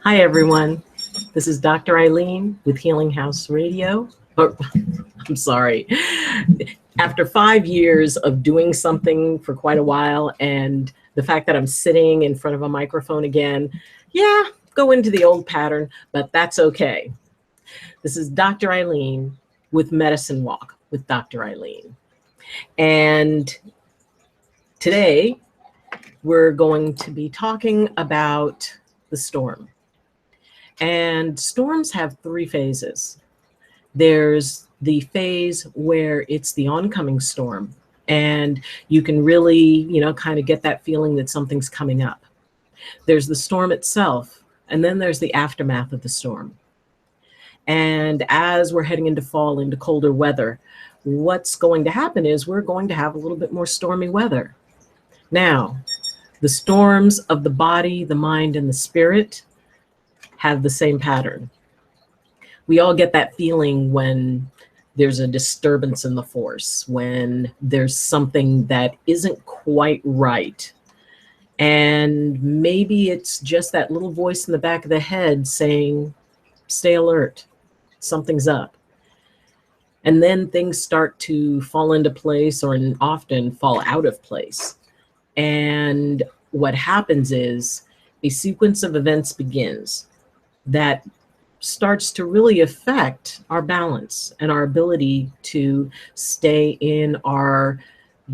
Hi, everyone. This is Dr. Ayleen with Healing House Radio. Oh, I'm sorry. After 5 years of doing something for quite a while, and the fact that I'm sitting in front of a microphone again, go into the old pattern, but that's okay. This is Dr. Ayleen with Medicine Walk with Dr. Ayleen. And today we're going to be talking about the storm. And storms have three phases. There's the phase where it's the oncoming storm, and you can really, kind of get that feeling that something's coming up. There's the storm itself, and then there's the aftermath of the storm. And as we're heading into fall, into colder weather, what's going to happen is we're going to have a little bit more stormy weather. Now, the storms of the body, the mind, and the spirit have the same pattern. We all get that feeling when there's a disturbance in the force, when there's something that isn't quite right. And maybe it's just that little voice in the back of the head saying, stay alert, something's up. And then things start to fall into place, or often fall out of place. And what happens is a sequence of events begins that starts to really affect our balance and our ability to stay in our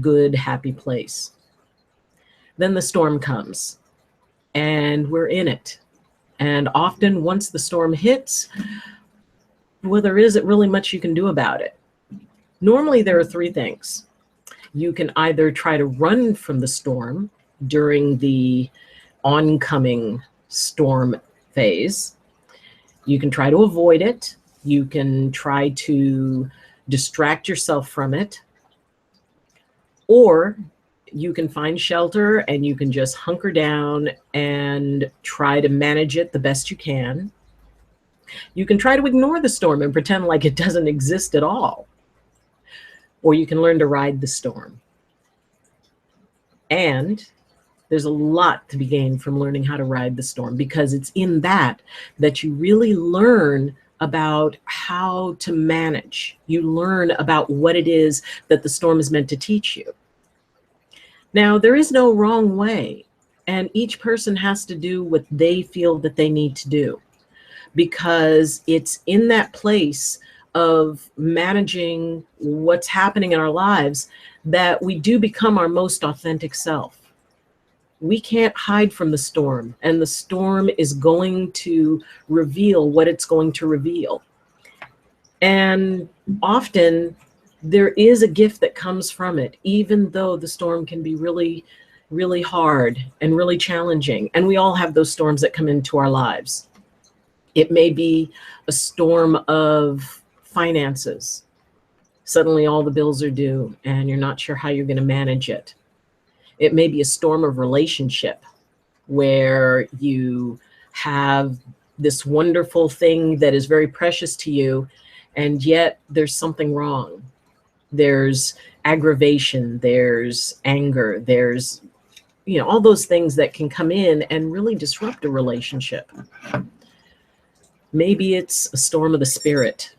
good, happy place. Then the storm comes and we're in it. And often once the storm hits, well, there isn't really much you can do about it. Normally there are three things. You can either try to run from the storm during the oncoming storm phase. You can try to avoid it. You can try to distract yourself from it. Or you can find shelter and you can just hunker down and try to manage it the best you can. You can try to ignore the storm and pretend like it doesn't exist at all. Or you can learn to ride the storm. And there's a lot to be gained from learning how to ride the storm, because it's in that you really learn about how to manage. You learn about what it is that the storm is meant to teach you. Now, there is no wrong way, and each person has to do what they feel that they need to do, because it's in that place of managing what's happening in our lives that we do become our most authentic self. We can't hide from the storm, and the storm is going to reveal what it's going to reveal. And often there is a gift that comes from it, even though the storm can be really, really hard and really challenging. And we all have those storms that come into our lives. It may be a storm of finances. Suddenly all the bills are due and you're not sure how you're going to manage it. It may be a storm of relationship where you have this wonderful thing that is very precious to you, and yet there's something wrong. There's aggravation, there's anger, there's, all those things that can come in and really disrupt a relationship. Maybe it's a storm of the spirit.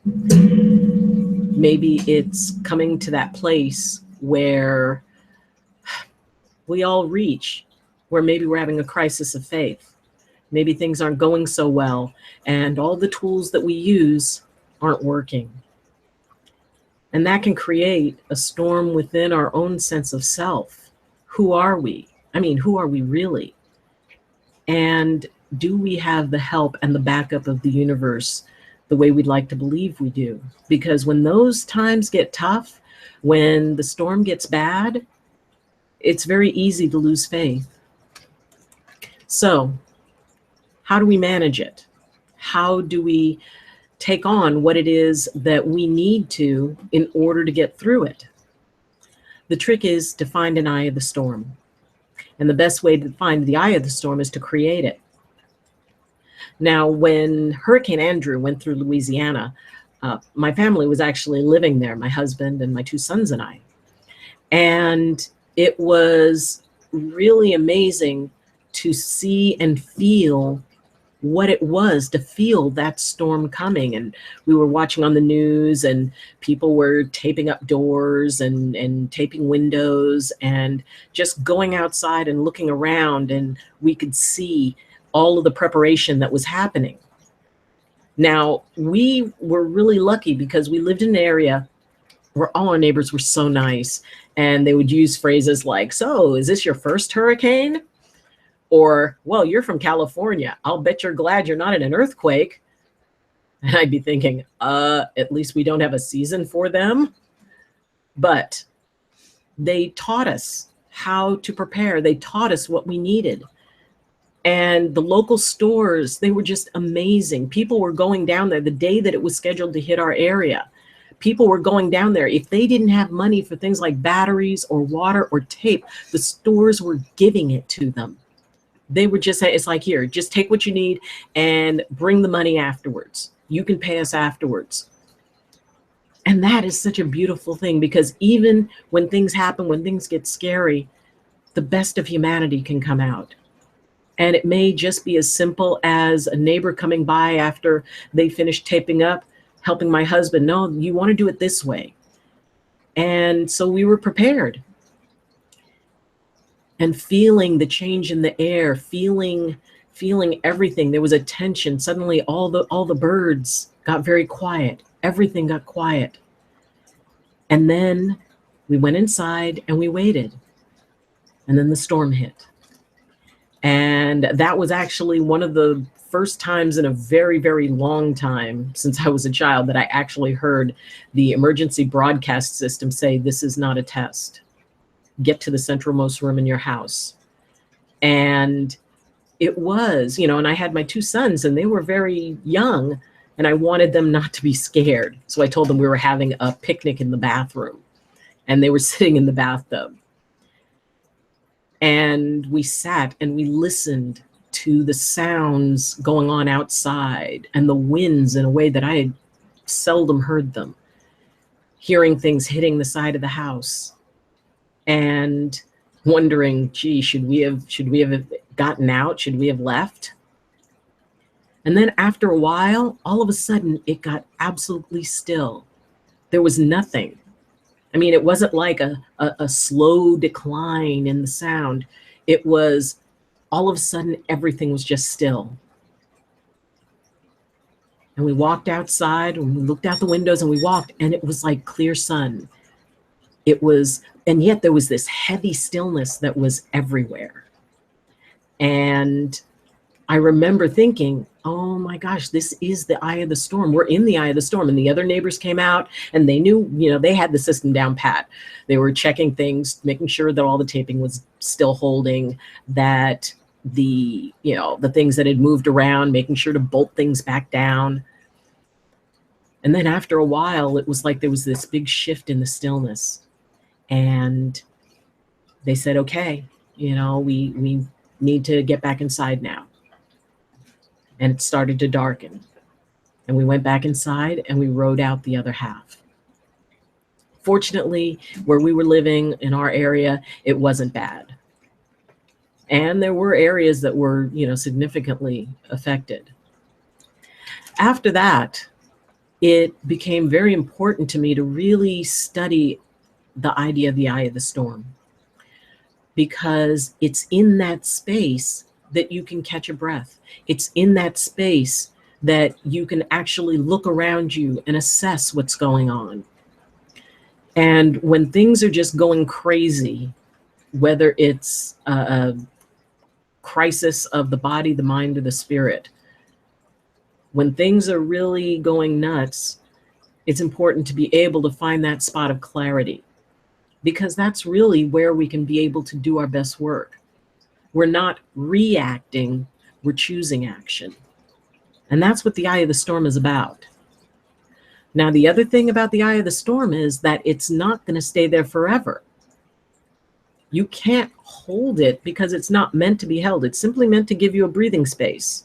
Maybe it's coming to that place where we all reach, where maybe we're having a crisis of faith. Maybe things aren't going so well, and all the tools that we use aren't working. And that can create a storm within our own sense of self. Who are we? Who are we really? And do we have the help and the backup of the universe the way we'd like to believe we do? Because when those times get tough, when the storm gets bad, it's very easy to lose faith. So, how do we manage it? How do we take on what it is that we need to in order to get through it? The trick is to find an eye of the storm. And the best way to find the eye of the storm is to create it. Now, when Hurricane Andrew went through Louisiana, my family was actually living there, my husband and my two sons and I. And it was really amazing to see and feel what it was to feel that storm coming. And we were watching on the news, and people were taping up doors and taping windows and just going outside and looking around, and we could see all of the preparation that was happening. Now, we were really lucky because we lived in an area where all our neighbors were so nice, and they would use phrases like, "So, is this your first hurricane?" Or, "Well, you're from California. I'll bet you're glad you're not in an earthquake." And I'd be thinking, at least we don't have a season for them. But they taught us how to prepare. They taught us what we needed. And the local stores, they were just amazing. People were going down there the day that it was scheduled to hit our area. People were going down there. If they didn't have money for things like batteries or water or tape, the stores were giving it to them. They would just say, it's like, here, just take what you need and bring the money afterwards. You can pay us afterwards. And that is such a beautiful thing, because even when things happen, when things get scary, the best of humanity can come out. And it may just be as simple as a neighbor coming by after they finish taping up, helping my husband, "No, you want to do it this way." And so we were prepared. And feeling the change in the air, feeling everything. There was a tension. Suddenly all the birds got very quiet. Everything got quiet. And then we went inside and we waited. And then the storm hit. And that was actually one of the first times in a very, very long time since I was a child that I actually heard the emergency broadcast system say, "This is not a test. Get to the centralmost room in your house." And it was, and I had my two sons, and they were very young, and I wanted them not to be scared. So I told them we were having a picnic in the bathroom, and they were sitting in the bathtub. And we sat and we listened to the sounds going on outside and the winds in a way that I had seldom heard them, hearing things hitting the side of the house and wondering, gee, should we have gotten out? Should we have left? And then after a while, all of a sudden, it got absolutely still. There was nothing. I mean, it wasn't like a slow decline in the sound. It was all of a sudden, everything was just still. And we walked outside and we looked out the windows and we walked, and it was like clear sun. It was, and yet there was this heavy stillness that was everywhere. And I remember thinking, oh my gosh, this is the eye of the storm. We're in the eye of the storm. And the other neighbors came out and they knew, they had the system down pat. They were checking things, making sure that all the taping was still holding, that the things that had moved around, making sure to bolt things back down. And then after a while, it was like there was this big shift in the stillness. And they said, okay, we need to get back inside now. And it started to darken. And we went back inside and we rode out the other half. Fortunately, where we were living in our area, it wasn't bad. And there were areas that were, significantly affected. After that, it became very important to me to really study the idea of the eye of the storm, because it's in that space that you can catch a breath. It's in that space that you can actually look around you and assess what's going on. And when things are just going crazy, whether it's a crisis of the body, the mind, or the spirit, when things are really going nuts, it's important to be able to find that spot of clarity, because that's really where we can be able to do our best work. We're not reacting, we're choosing action. And that's what the eye of the storm is about. Now, the other thing about the eye of the storm is that it's not going to stay there forever. You can't hold it because it's not meant to be held. It's simply meant to give you a breathing space.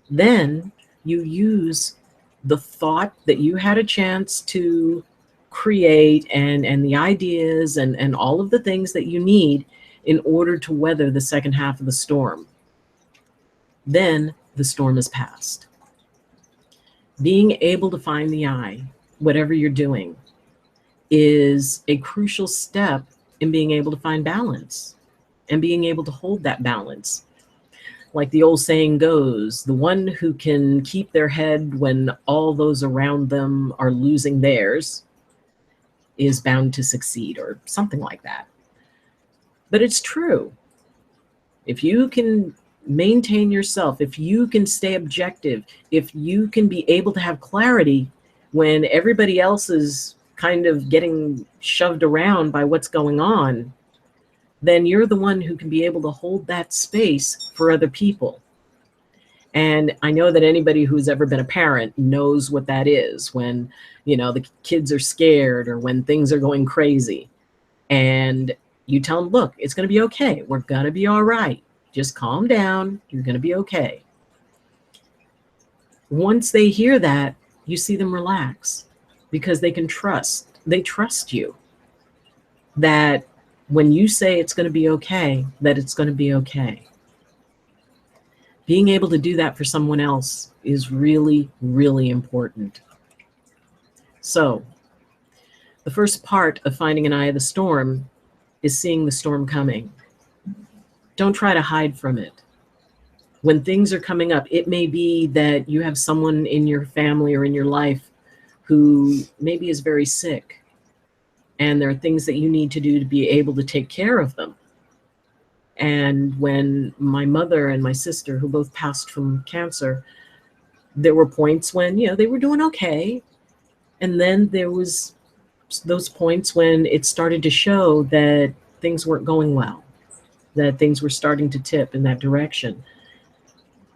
Then you use the thought that you had a chance to create and the ideas and all of the things that you need in order to weather the second half of the storm. Then the storm has passed. Being able to find the eye, whatever you're doing, is a crucial step in being able to find balance and being able to hold that balance. Like the old saying goes, the one who can keep their head when all those around them are losing theirs is bound to succeed, or something like that. But it's true. If you can maintain yourself, if you can stay objective, if you can be able to have clarity when everybody else is kind of getting shoved around by what's going on, then you're the one who can be able to hold that space for other people. And I know that anybody who's ever been a parent knows what that is when, the kids are scared or when things are going crazy. And you tell them, look, it's going to be okay. We're going to be all right. Just calm down. You're going to be okay. Once they hear that, you see them relax because they trust you that when you say it's going to be okay, that it's going to be okay. Being able to do that for someone else is really, really important. So the first part of finding an eye of the storm is seeing the storm coming. Don't try to hide from it. When things are coming up, it may be that you have someone in your family or in your life who maybe is very sick, and there are things that you need to do to be able to take care of them. And when my mother and my sister, who both passed from cancer, there were points when, they were doing okay. And then there was those points when it started to show that things weren't going well, that things were starting to tip in that direction.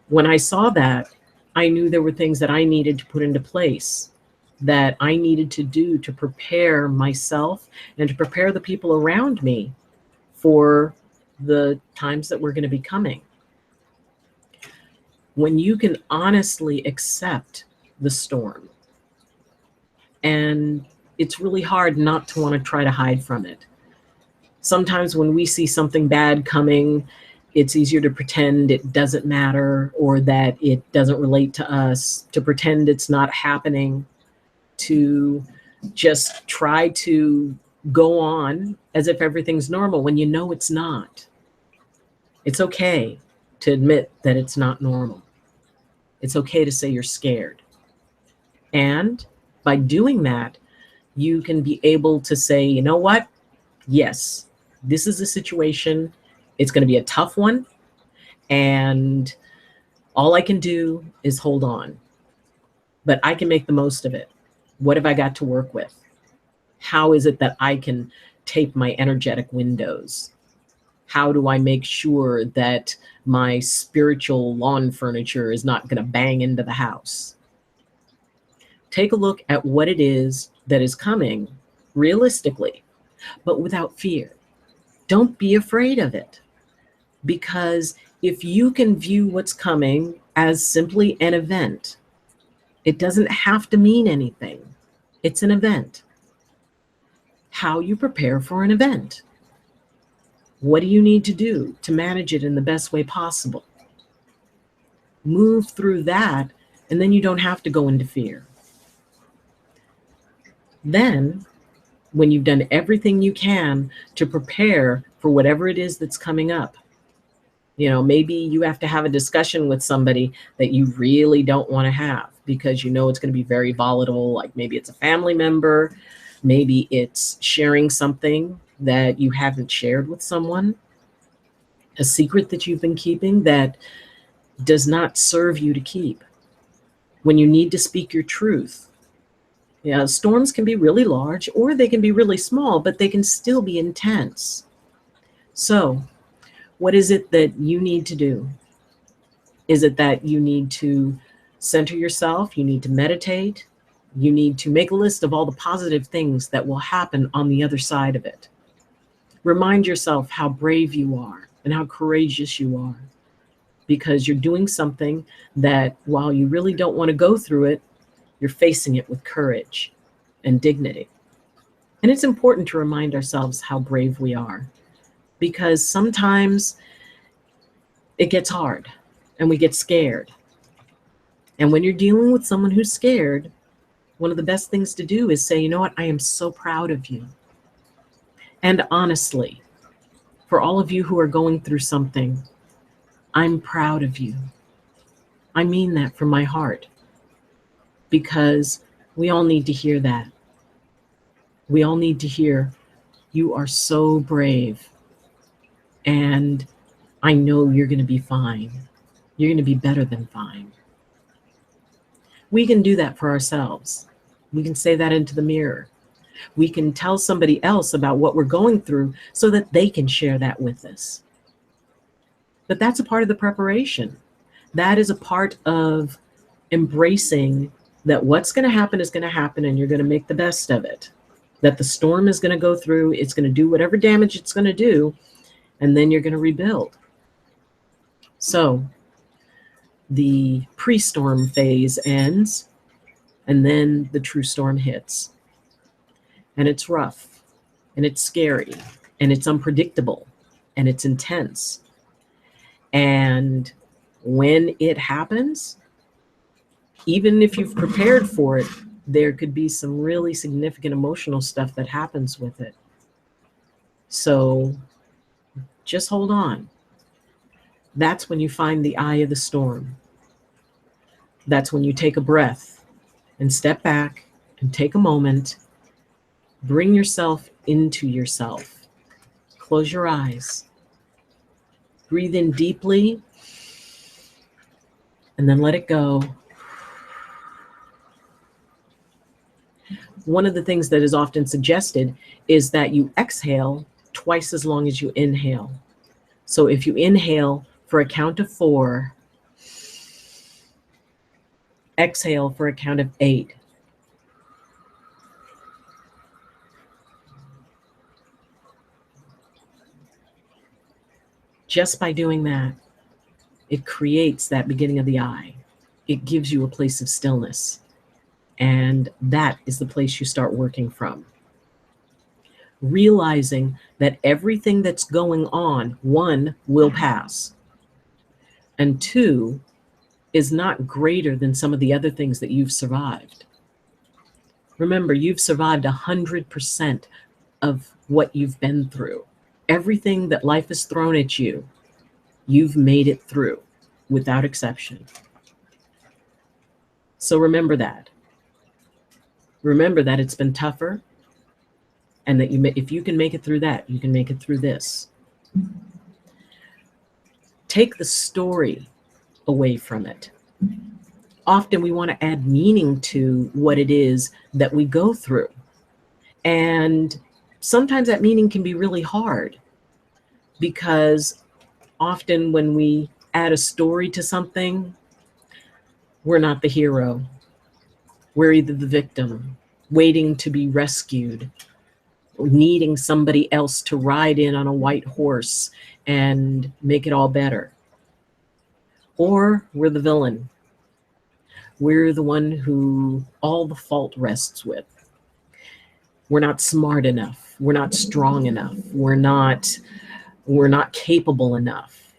When I saw that, I knew there were things that I needed to put into place, that I needed to do to prepare myself and to prepare the people around me for the times that were going to be coming. When you can honestly accept the storm, and it's really hard not to want to try to hide from it. Sometimes when we see something bad coming, it's easier to pretend it doesn't matter or that it doesn't relate to us, to pretend it's not happening, to just try to go on as if everything's normal when you know it's not. It's okay to admit that it's not normal. It's okay to say you're scared. And by doing that, you can be able to say, you know what? Yes, this is a situation. It's going to be a tough one. And all I can do is hold on. But I can make the most of it. What have I got to work with? How is it that I can tape my energetic windows? How do I make sure that my spiritual lawn furniture is not going to bang into the house? Take a look at what it is that is coming realistically, but without fear. Don't be afraid of it. Because if you can view what's coming as simply an event, it doesn't have to mean anything. It's an event. How you prepare for an event. What do you need to do to manage it in the best way possible? Move through that, and then you don't have to go into fear. Then, when you've done everything you can to prepare for whatever it is that's coming up, maybe you have to have a discussion with somebody that you really don't want to have because it's going to be very volatile. Like maybe it's a family member, maybe it's sharing something that you haven't shared with someone, a secret that you've been keeping that does not serve you to keep. When you need to speak your truth. Storms can be really large or they can be really small, but they can still be intense. So, what is it that you need to do? Is it that you need to center yourself? You need to meditate? You need to make a list of all the positive things that will happen on the other side of it. Remind yourself how brave you are and how courageous you are, because you're doing something that while you really don't want to go through it, you're facing it with courage and dignity. And it's important to remind ourselves how brave we are, because sometimes it gets hard and we get scared. And when you're dealing with someone who's scared, one of the best things to do is say, you know what, I am so proud of you. And honestly, for all of you who are going through something, I'm proud of you. I mean that from my heart, because we all need to hear that. We all need to hear, you are so brave, and I know you're going to be fine. You're going to be better than fine. We can do that for ourselves. We can say that into the mirror. We can tell somebody else about what we're going through so that they can share that with us. But that's a part of the preparation. That is a part of embracing that what's going to happen is going to happen, and you're going to make the best of it. That the storm is going to go through, it's going to do whatever damage it's going to do, and then you're going to rebuild. So the pre-storm phase ends, and then the true storm hits. And it's rough, and it's scary, and it's unpredictable, and it's intense. And when it happens, even if you've prepared for it, there could be some really significant emotional stuff that happens with it. So just hold on. That's when you find the eye of the storm. That's when you take a breath and step back and take a moment. Bring yourself into yourself. Close your eyes. Breathe in deeply, and then let it go. One of the things that is often suggested is that you exhale twice as long as you inhale. So if you inhale for a count of 4, exhale for a count of 8. Just by doing that, it creates that beginning of the eye. It gives you a place of stillness. And that is the place you start working from. Realizing that everything that's going on, 1, will pass, and 2, is not greater than some of the other things that you've survived. Remember, you've survived 100% of what you've been through. Everything that life has thrown at you, you've made it through without exception. So remember that. Remember that it's been tougher, and that if you can make it through that, you can make it through this. Take the story away from it. Often we want to add meaning to what it is that we go through. And sometimes that meaning can be really hard, because often when we add a story to something, we're not the hero. We're either the victim, waiting to be rescued, needing somebody else to ride in on a white horse and make it all better. Or we're the villain. We're the one who all the fault rests with. We're not smart enough. We're not strong enough. We're not capable enough.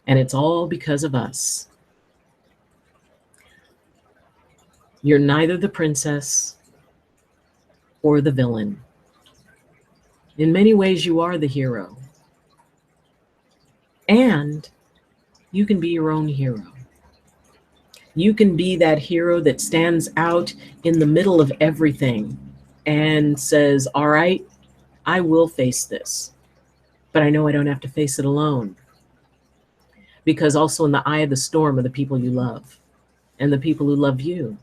And it's all because of us. You're neither the princess or the villain. In many ways, you are the hero. And you can be your own hero. You can be that hero that stands out in the middle of everything and says, all right, I will face this, but I know I don't have to face it alone. Because also in the eye of the storm are the people you love, and the people who love you,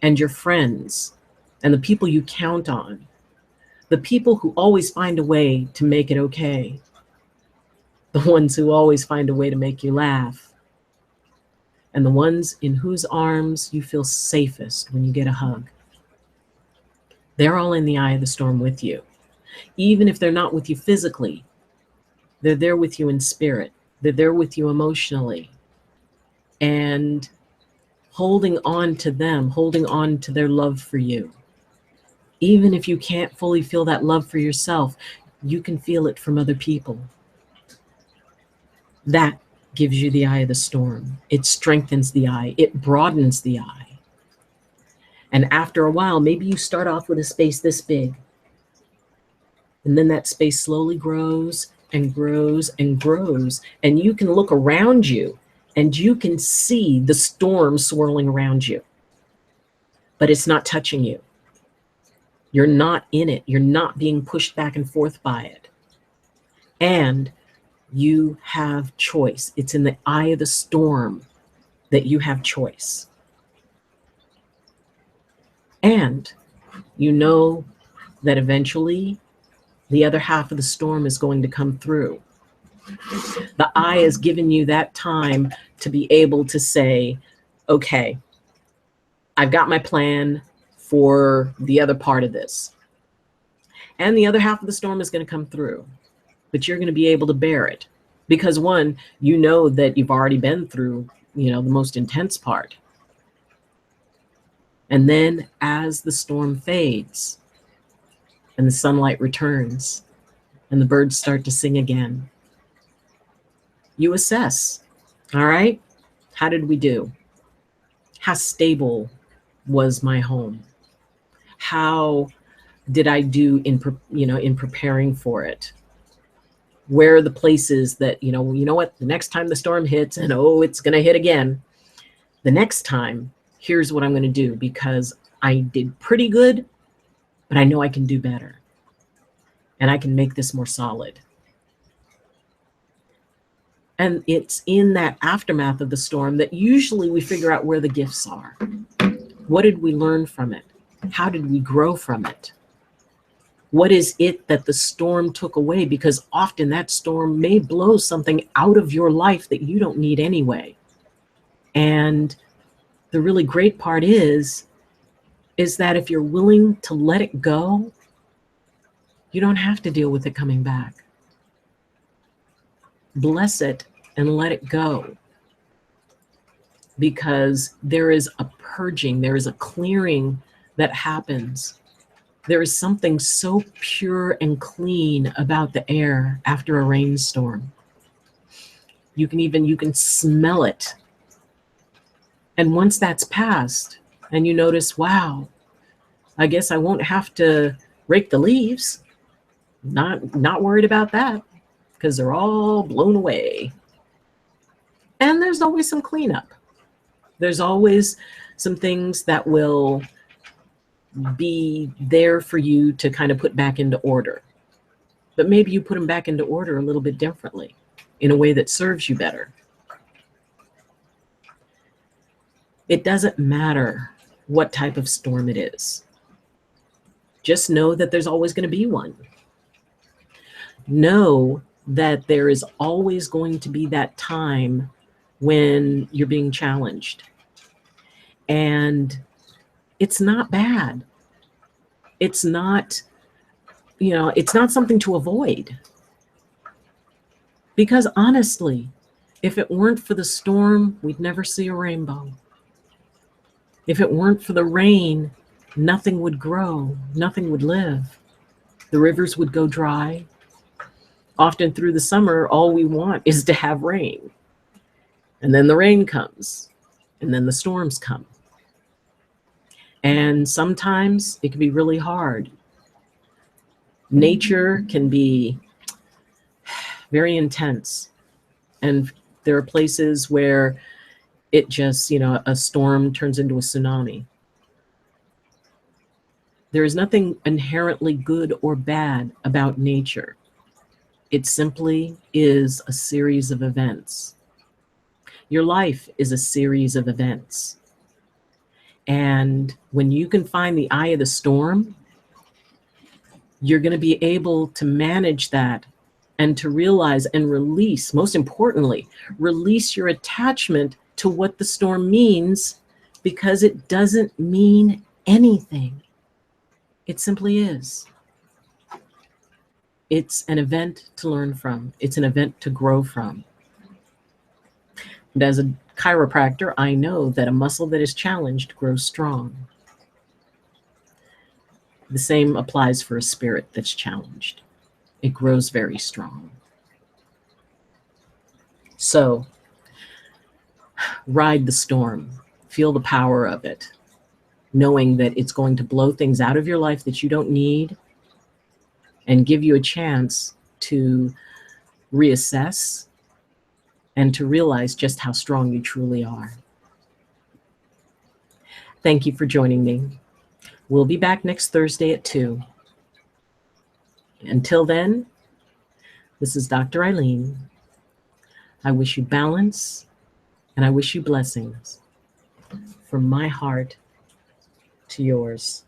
and your friends, and the people you count on, the people who always find a way to make it okay, the ones who always find a way to make you laugh, and the ones in whose arms you feel safest when you get a hug. They're all in the eye of the storm with you. Even if they're not with you physically, they're there with you in spirit. They're there with you emotionally. And holding on to them, holding on to their love for you. Even if you can't fully feel that love for yourself, you can feel it from other people. That gives you the eye of the storm. It strengthens the eye. It broadens the eye. And after a while, maybe you start off with a space this big. And then that space slowly grows and grows and grows. And you can look around you and you can see the storm swirling around you. But it's not touching you. You're not in it. You're not being pushed back and forth by it. And you have choice. It's in the eye of the storm that you have choice. And you know that eventually the other half of the storm is going to come through. The eye has given you that time to be able to say, okay, I've got my plan for the other part of this. And the other half of the storm is going to come through, but you're going to be able to bear it. Because one, you know that you've already been through, the most intense part. And then as the storm fades and the sunlight returns and the birds start to sing again, you assess, all right, how did we do? How stable was my home? How did I do in preparing for it? Where are the places that, you know what, the next time the storm hits and it's going to hit again, the next time, here's what I'm going to do because I did pretty good, but I know I can do better. And I can make this more solid. And it's in that aftermath of the storm that usually we figure out where the gifts are. What did we learn from it? How did we grow from it? What is it that the storm took away? Because often that storm may blow something out of your life that you don't need anyway. And the really great part is that if you're willing to let it go, you don't have to deal with it coming back. Bless it and let it go. Because there is a purging, there is a clearing that happens. There is something so pure and clean about the air after a rainstorm. You can smell it. And once that's passed and you notice, wow, I guess I won't have to rake the leaves. Not worried about that because they're all blown away. And there's always some cleanup. There's always some things that will be there for you to kind of put back into order. But maybe you put them back into order a little bit differently in a way that serves you better. It doesn't matter what type of storm it is. Just know that there's always going to be one. Know that there is always going to be that time when you're being challenged. And it's not bad. It's not, it's not something to avoid. Because honestly, if it weren't for the storm, we'd never see a rainbow. If it weren't for the rain, nothing would grow, nothing would live. The rivers would go dry. Often through the summer, all we want is to have rain. And then the rain comes, and then the storms come. And sometimes it can be really hard. Nature can be very intense. And there are places where it just, a storm turns into a tsunami. There is nothing inherently good or bad about nature. It simply is a series of events. Your life is a series of events. And when you can find the eye of the storm, you're going to be able to manage that and to realize and release, most importantly, release your attachment to what the storm means, because it doesn't mean anything. It simply is. It's an event to learn from. It's an event to grow from. And as a chiropractor, I know that a muscle that is challenged grows strong. The same applies for a spirit that's challenged. It grows very strong. So ride the storm, feel the power of it, knowing that it's going to blow things out of your life that you don't need and give you a chance to reassess and to realize just how strong you truly are. Thank you for joining me. We'll be back next Thursday at 2. Until then, this is Dr. Ayleen. I wish you balance and I wish you blessings from my heart to yours.